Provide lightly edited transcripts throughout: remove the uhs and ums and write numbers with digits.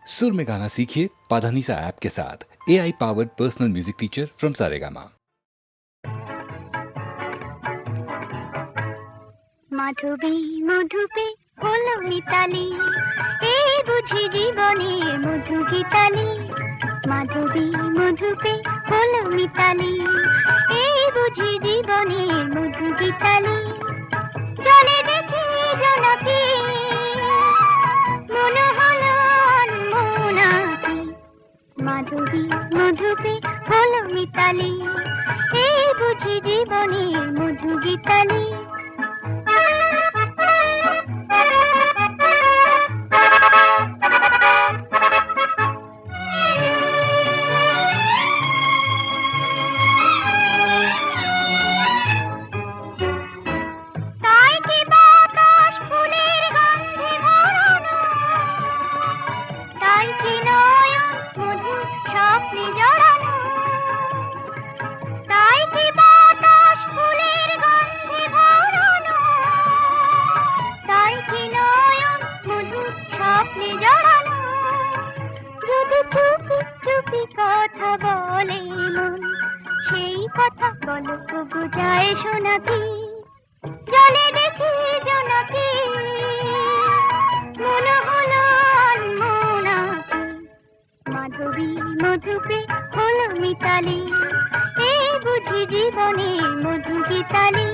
सुर में गाना सीखिए पाधानीसा ऐप के साथ। AI powered personal music teacher from Saregama. মাধবী মধুপে হলো মিতালি, এই বুঝি জীবনের মধু গীতালি। মাধবী মধুপে হলো মিতালি, এই বুঝি জীবনের মধু গীতালি। জলে দেখি জোনাকি, মনে হলো আনমোনাকি। মাধবী মধুপে হলো মিতালি, এই বুঝি জীবনের মধু গীতালি। কথা বলে মন, সেই কথা গল্প বুঝায় শোনাকি। জলে দেখি জোনাকি, মনে হলো আনমোনাকি। মাধবী মধুপে হলো মিতালি, এই বুঝি জীবনের মধু গীতালি।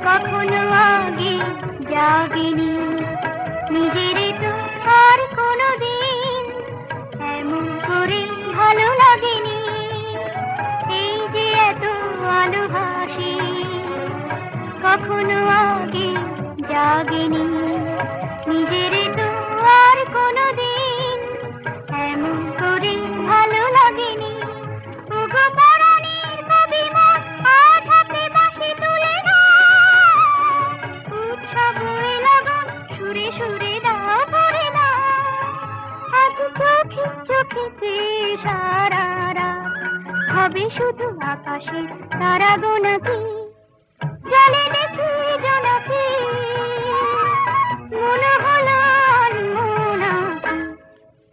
কখনো আগে জাগেনি, নিজের তো আর কোনোদিন এমন করে ভালো লাগেনি। এই যে এত আলো ভাসে, কখনো আগে জাগেনি, নিজের তো আর কোনোদিন এমন করে ভালো লাগেনি। ওগো পরাণের কবি মন, আজ হাতে বাঁশি তুলে সুরে সুরে দাও করে না, আজ চোখে চোখে সারা রাত হবে শুধু আকাশে তারা গোনাকি। জলে দেখি জোনাকি, মনে হলো আনমোনাকি।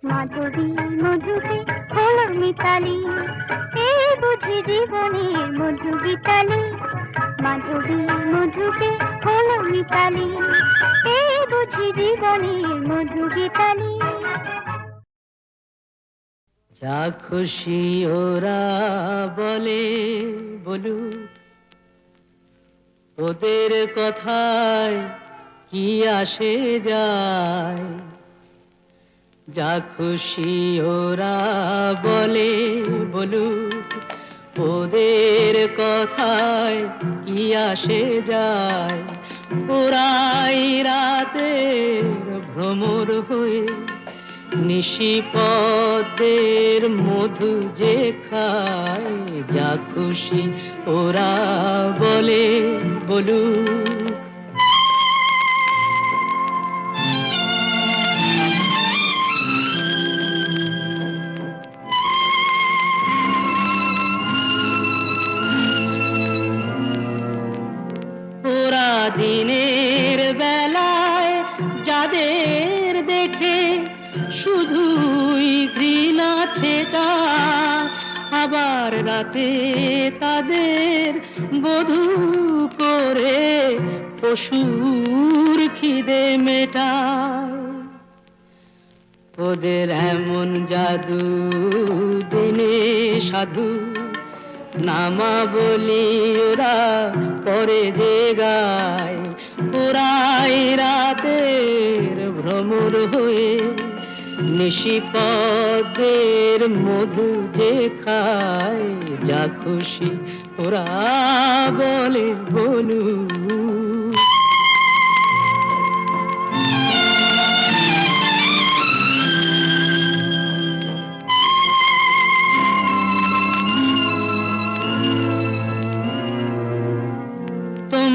মাধবী মধুপে হলো মিতালি, এই বুঝি জীবনের মধু গীতালি। মাধবী মধুপে হলো মিতালি, এই বুঝি জীবনের মধু গীতালি। যা খুশি ওরা বলে বলুক, ওদের কথায় কি আসে যায়। যা খুশি ওরা বলে বলুক, ওদের কথায় কি আসে যায়। ওরাই রাতের ভ্রমর হয়ে নিশিপদের মধু যে খায়। যা খুশি ওরা বলে বলুক। ওরা দিনের বেলায় যাদের দেখে শুধুই ঘৃণা ছেটা, আবার রাতে তাদের বধূ করে পশুর খিদে মেটায়। ওদের এমন জাদু দিনে সাধু নামা বলি ওরা পরে যে গায়। ওরাই রাতের ভ্রমর হয়ে নিশিপদের মধু যে খায়। যা খুশি ওরা বলে বলুক।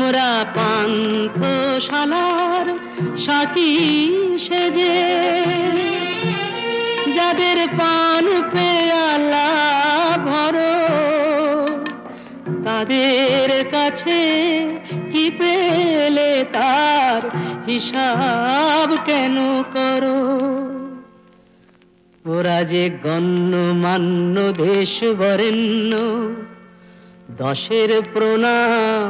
আমরা পান্থশালার সাথী সেজে যাদের পান পেয়ালা ভরো তাদের কাছে কি পেলে তার হিসাব কেন করো? ওরা যে গণ্যমান্য দেশ বরেণ্য, দশের প্রণাম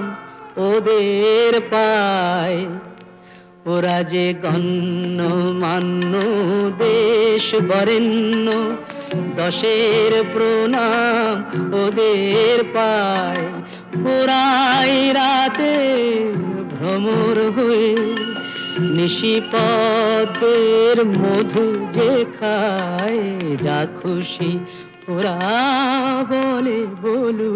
ওদের পায়। ওরা যে গণ্যমান্য দেশ বরেণ্য, দশের প্রণাম ওদের পায়। ওরাই রাতে ভ্রমর হয়ে নিশিপদের মধু যে খায়, যা খুশি ওরা বলে বলু।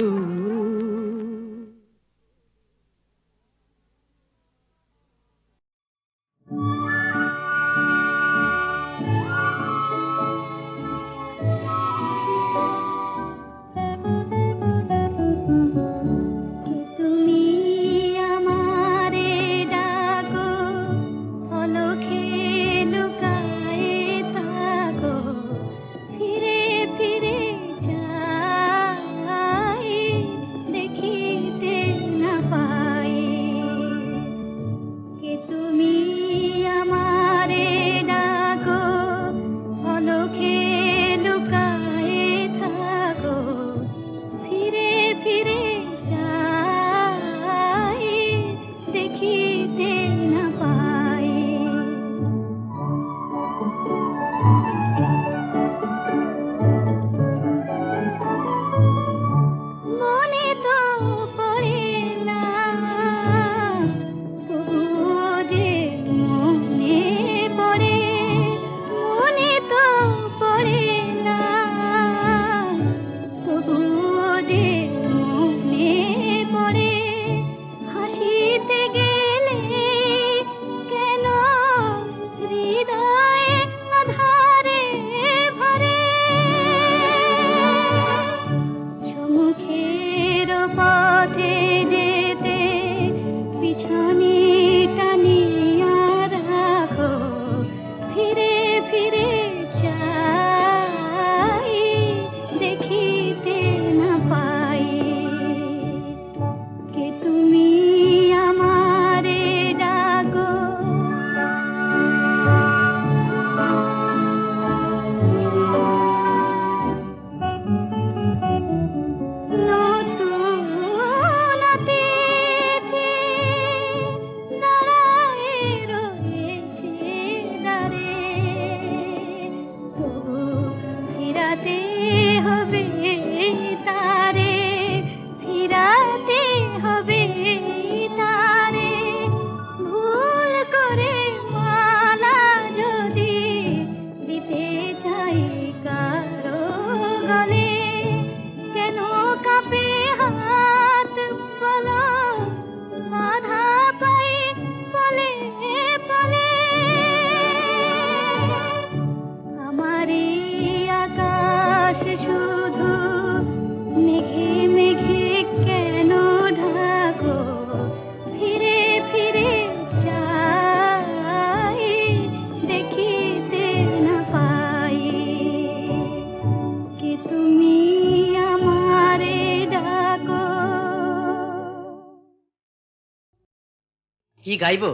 কি গাইবো?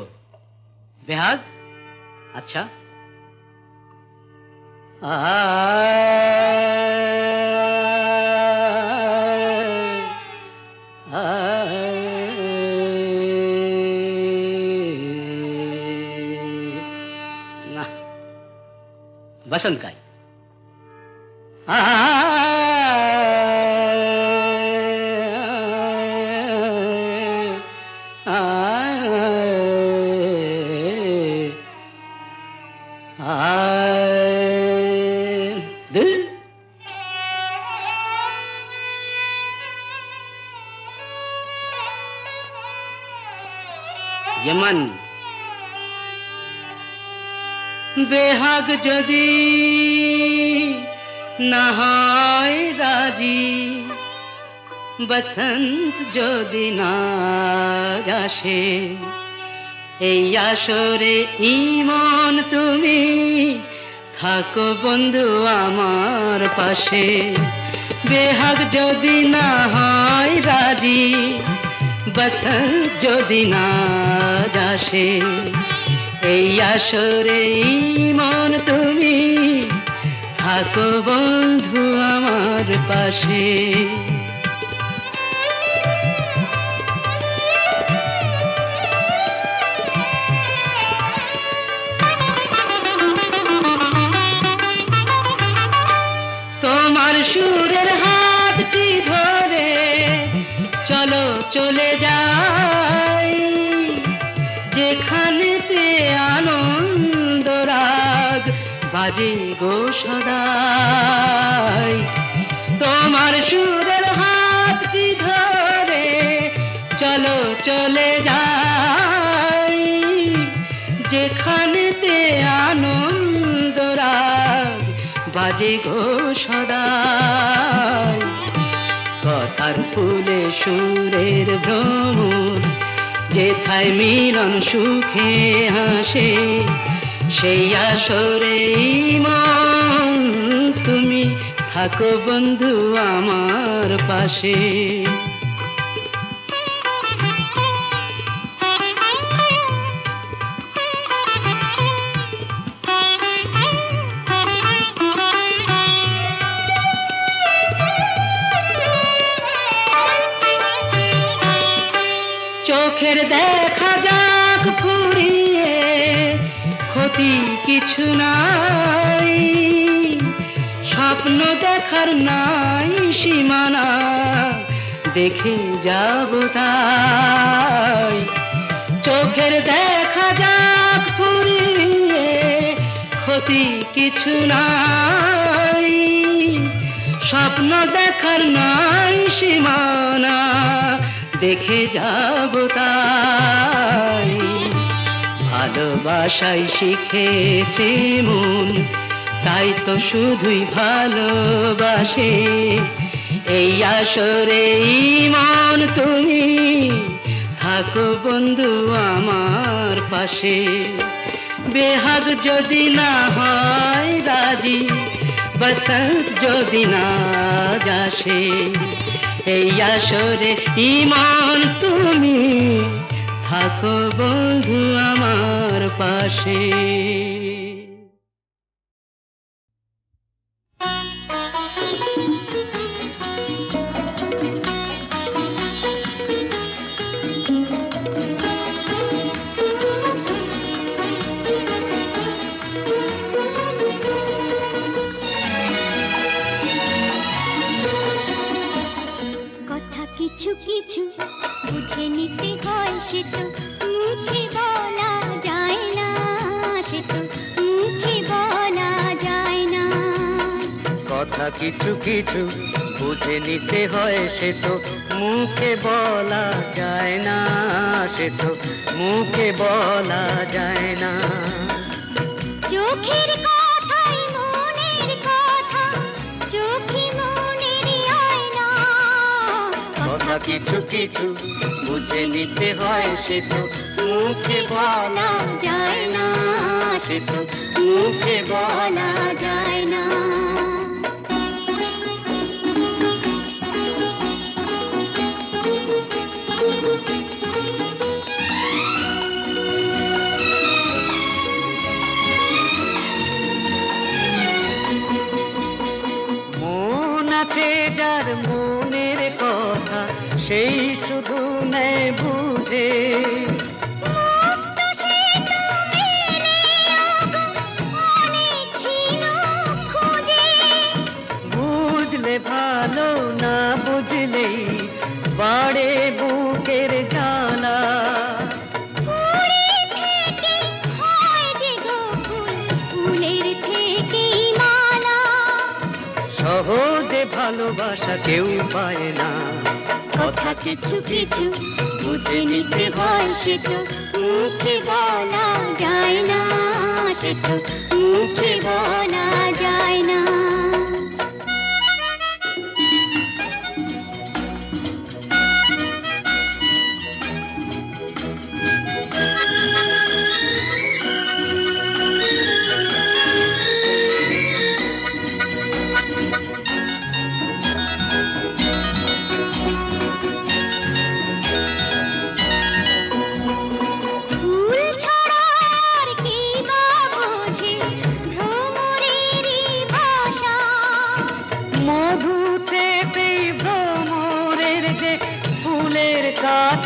বেহাগ? আচ্ছা। না, বসন্ত গাই। यमन बेहाग जदि ना হয় রাজি, বসন্ত যদি না আসে, এই আসরে ইমন তুমি থাকো বন্ধু আমার পাশে। বেহাগ যদি না হয় রাজি, বসন্ত যদি না আসে, এই আসরে ইমন তুমি থাকো বন্ধু আমার পাশে। তোমার সুরের হাতটি ধরে চলো চলে যাই, যেখানেতে আনন্দ রাগ বাজে গো সদাই। তোমার সুরের হাতটি ধরে চলো চলে যাই, যেখানেতে আনন্দ রাগ বাজে গো সদাই। কথার ফুলে সুরের ভ্রমর, যেথায় মিলন সুখে হাসে, সেই আসরে মন তুমি থাকো বন্ধু আমার পাশে। চোখের দেখা যাক ফুরিয়ে, ক্ষতি কিছু নাই, স্বপ্ন দেখার নাই সীমানা, দেখে যাব তাই। চোখের দেখা যাক ফুরিয়ে, ক্ষতি কিছু নাই, স্বপ্ন দেখার নাই সীমানা, দেখে যাব তাই। ভালোবাসাই শিখেছে মন, তাই তো শুধুই ভালোবাসে, এই আসরে মন তুমি থাকো বন্ধু আমার পাশে। বেহাগ যদি না হয় রাজি, বসন্ত যদি না আসে, এই আসরে ইমন তুমি থাকো বন্ধু আমার পাশে। কিছু কিছু বুঝে নিতে হয়, সে তো মুখে বলা যায় না, সে তো মুখে বলা যায় না। কথা কিছু কিছু বুঝে নিতে হয়, সে তো মুখে বলা যায় না, সে তো মুখে বলা যায় না। চোখের কথাই মনের কথা, চোখে মনের আয়না। কথা কিছু কিছু বুঝে নিতে হয়, সে তো মুখে বলা যায় না, সে তো মুখে বলা যায় না। মন আছে যার মনের কথা, সেই শুধু নেয় বুঝে। বুঝলে ভালো, না বুঝলেই বাড়ে বুকের জ্বালা। সহজে ভালোবাসা কেউ পায় না। কথা কিছু কিছু বুঝে নিতে হয়, সে তো মুখে বলা যায় না, সে তো মুখে বলা যায় না।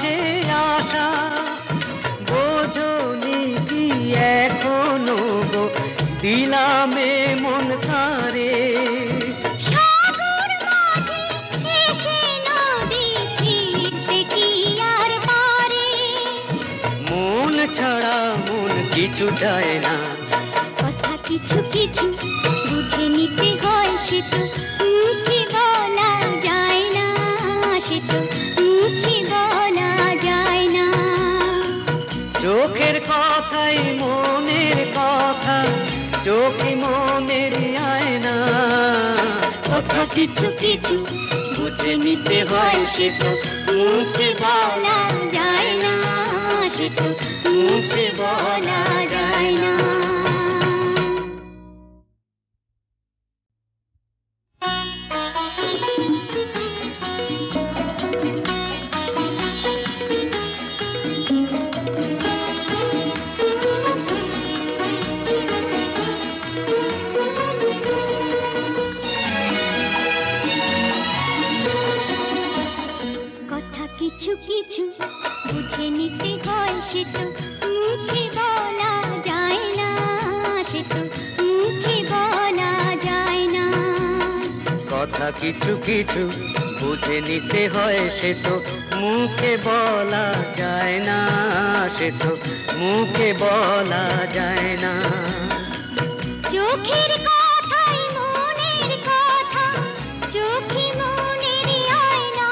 কাছে আসা বোঝনি কি এখনো গো দিলামে মন তারে সাগর মাঝে এসে নদী ফিরতে কি আর পারে মন ছাড়া মন কিছু চায় না কথা কিছু কিছু বুঝে নিতে হয় সে তো মুখে বলা যায় না সে তো মুখে বলা যায় না চোখের কথাই মনের কথা চোখে মনের আয়না কথা কিছু কিছু বুঝে নিতে হয় সে তো মুখে বলা যায় না সে তো মুখে বলা যায় না কথা কিছু কিছু বুঝে নিতে হয় সে তো মুখে বলা যায় না সে তো মুখে বলা যায় না কথা কিছু কিছু বুঝে নিতে হয় সে তো মুখে বলা যায় না সে তো মুখে বলা যায় না চোখের কথাই মনের কথা চোখে মনের আয়না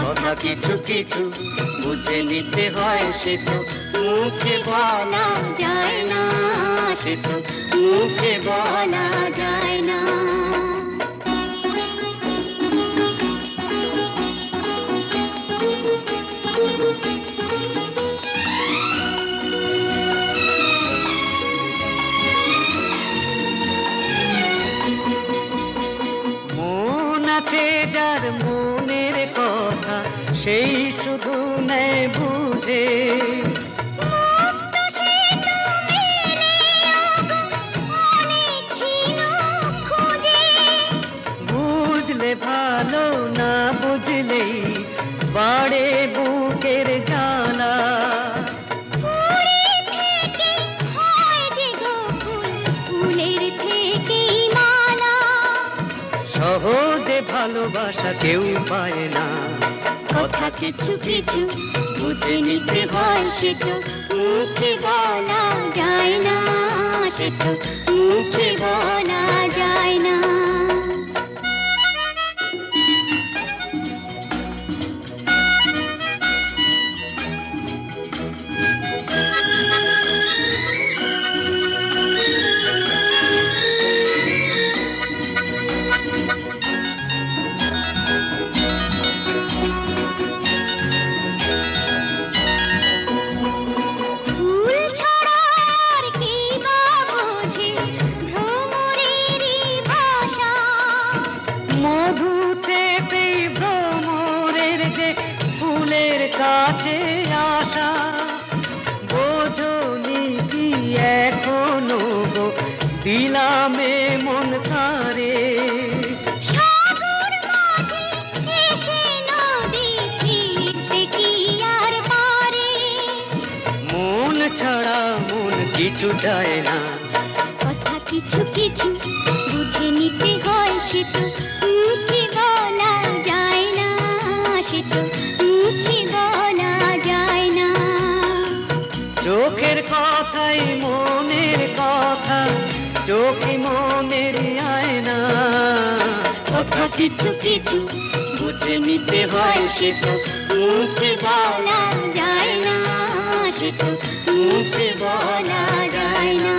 কথা কিছু কিছু বুঝে নিতে হয় সে তো মুখে বলা যায় না সে তো মুখে বলা যায় না মন আছে যার মনের কথা সেই শুধু নেয় বুঝে মুক্ত সে তো মেলে অনেক ছিল খুঁজে বুঝলে ভালো না বুঝলেই বাড়ে বুকের জ্বালা ফুলে থেকে হয় যে গো ফুল ফুলের থেকেই মালা সহজে ভালোবাসা কেউ পায় না কথা কিছু কিছু বুঝে নিতে হয় সে তো মুখে বলা যায় না সে তো মুখে বলা যায় না ফুল ছাড়া আর কি বা বোঝে ভ্রমরেরই ভাষা মধু থেকেই ভ্রমরের যে ফুলের কাছে আসা বোঝনি কি এখনো গো দিলামে মন তারে সাগর মাঝে এসে নদী ফিরতে কি আর পারে মন ছাড়া মন কিছু চায় না কথা কিছু কিছু বুঝে নিতে হয় সে তো মুখে বলা যায় না সে তো মুখে বলা যায় না চোখের কথাই মনের কথা চোখে মনের আয়না কথা কিছু কিছু বুঝে নিতে হয় সে তো মুখে বলা যায় না সে তো মুখে বলা যায় না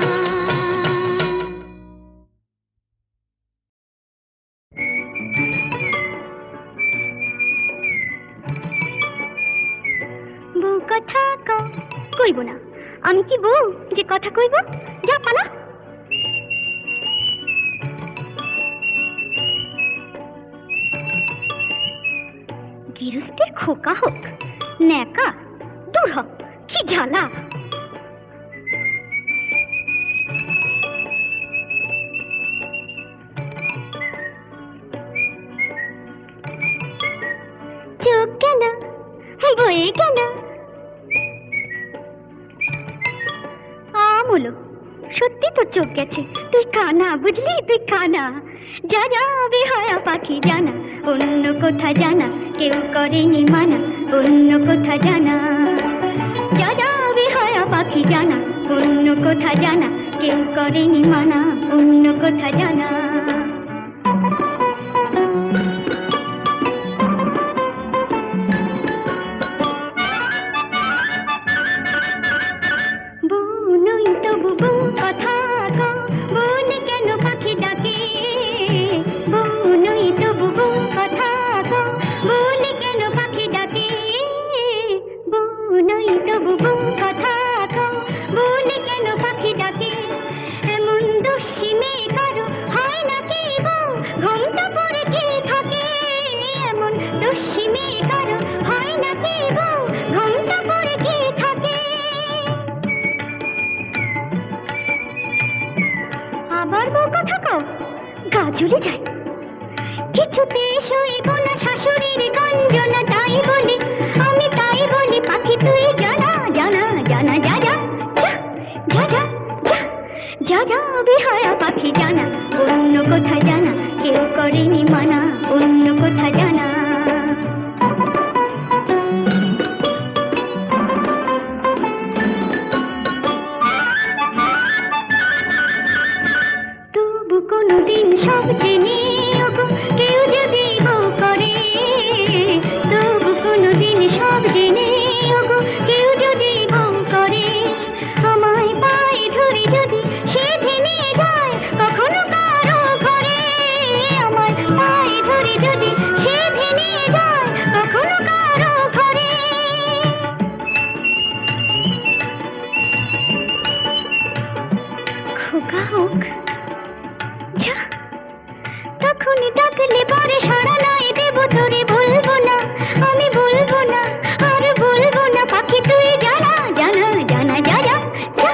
বউ কথা কইব না আমি কি বউ যে কথা কইব যা পালা গৃহস্থের খোকা হোক ন্যাকা দূর হ কি জ্বালা চোখ গেল হয়ে গেল। আমলো, সত্যি তোর চোখ গেছে, তুই কানা, বুঝলি, তুই কানা। যা যা বেহায়া পাখি জানা, অন্য কোথা জানা, কেউ করেনি মানা, অন্য কোথা জানা। যা যা বেহায়া পাখি জানা, অন্য কোথা জানা, কেউ করেনি মানা, অন্য কোথা জানা। বুনুই তো বুবু কথা কও, বলে কেন পাখি ডাকে। বুনুই তো বুবু কথা কও, বলে কেন পাখি ডাকে। বুনুই তো বুবু কথা কও, বলে কেন পাখি ডাকে। এমন দোষী মেয়ে কারো হয় নাকি বউ, ঘোমটা পরে কে থাকে। এমন দোষী মেয়ে কারো হয় নাকি বউ, ঘোমটা পরে কে থাকে। আবার বউ কথা কও, গা জ্বলে যায়। কিছুতে সইব না শাশুড়ির গঞ্জনা, তাই বলি আমি, তাই বলি পাখি তুই জানা, জানা, জানা। যা যা যা যা যা যা যা যা বেহায়া পাখি জানা, অন্য কোথা জানা, কেউ করেনি মানা, অন্য কোথা জানা। তবু কোনোদিন সব জেনে ওগো কেউ যদি বউ করে। তবু কোনোদিন সব জেনে ওগো কেউ যদি বউ করে। আমায় পায়ে ধরে যদি সে ভেঙে যায় কখনো কারো ঘরে। আমায় পায়ে ধরে যদি সে ভেঙে যায় কখনো কারো ঘরে। খোকা হোক যা, তখনই ডাকলে পরে সাড়া নাই দেব তোরে, বলবো না আমি, বলবো না আর বলবো না পাখি তুই জানা, জানা, জানা। যা যা যা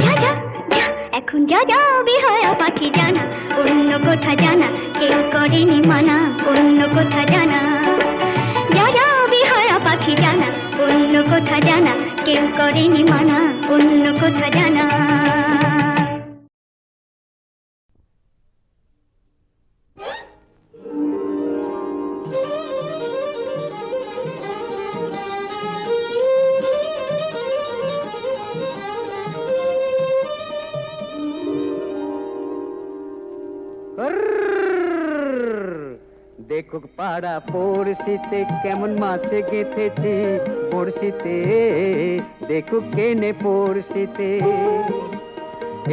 যা যা যা এখন যা যা বেহায়া পাখি জানা, অন্য কোথা জানা, কেউ করেনি মানা, অন্য কোথা জানা। যা যা বেহায়া পাখি জানা, অন্য কোথা জানা, কেউ করেনি মানা, অন্য কোথা জানা। দেখুক পাড়া পড়শিতে কেমন মাছে গেঁথেছি পড়শিতে, দেখুক কেনে পড়শিতে।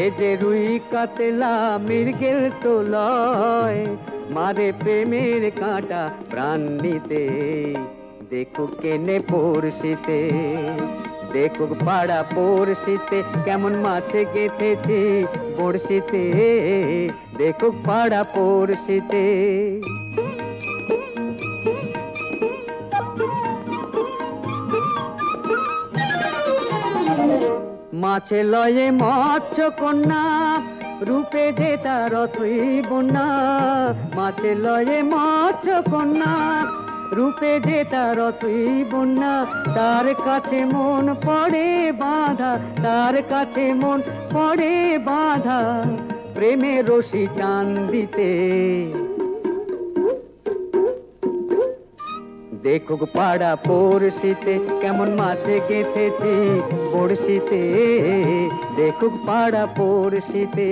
এ যে রুই কাতলা মৃগেল তো লয়, মারে প্রেমের কাঁটা প্রাণ নিতে, দেখুক কেনে পড়শিতে। দেখুক পাড়া পড়শিতে কেমন মাছে গেঁথেছি পড়শিতে, দেখুক পাড়া পড়শিতে। মাছে লয়ে মৎস্য কন্যা, রূপে যে তার অথই বন্যা। মাছে লয়ে মৎস্য কন্যা, রূপে যে তার অথই বন্যা। তার কাছে মন পড়ে বাঁধা, তার কাছে মন পড়ে বাঁধা, প্রেমে রশি টান দিতে। দেখুক পাড়া পড়শিতে কেমন মাছে গেঁথেছি বড়শিতে, দেখুক পাড়া পড়শিতে।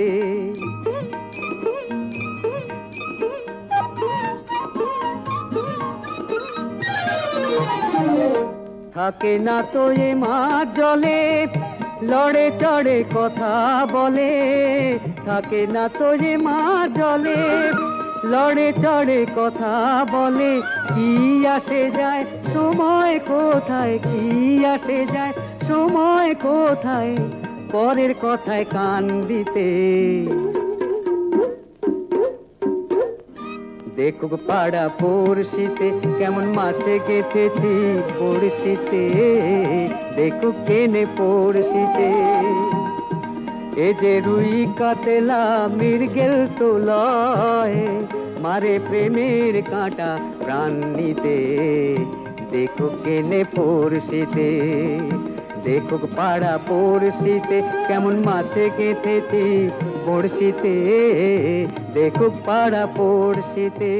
থাকে না তো এ মাছ জলে, লড়ে চড়ে কথা বলে। থাকে না তো এ মাছ জলে, লড়ে চড়ে কথা বলে। কি আসে যায় সময় কোথায়, কি আসে যায় সময় কোথায়, পরের কথায় কান দিতে। দেখুক পাড়া পড়শিতে কেমন মাছে গেঁথেছি পড়শিতে, দেখুক কেনে পড়শিতে। এ যে রুই কাতলা মৃগেল তো লয়, মারে প্রেমের কাঁটা প্রাণ নিতে, দেখুক কেনে পড়শিতে, দেখুক পাড়া পড়শিতে কেমন মাছে গেঁথেছি বড়শিতে, দেখুক পাড়া পড়শিতে।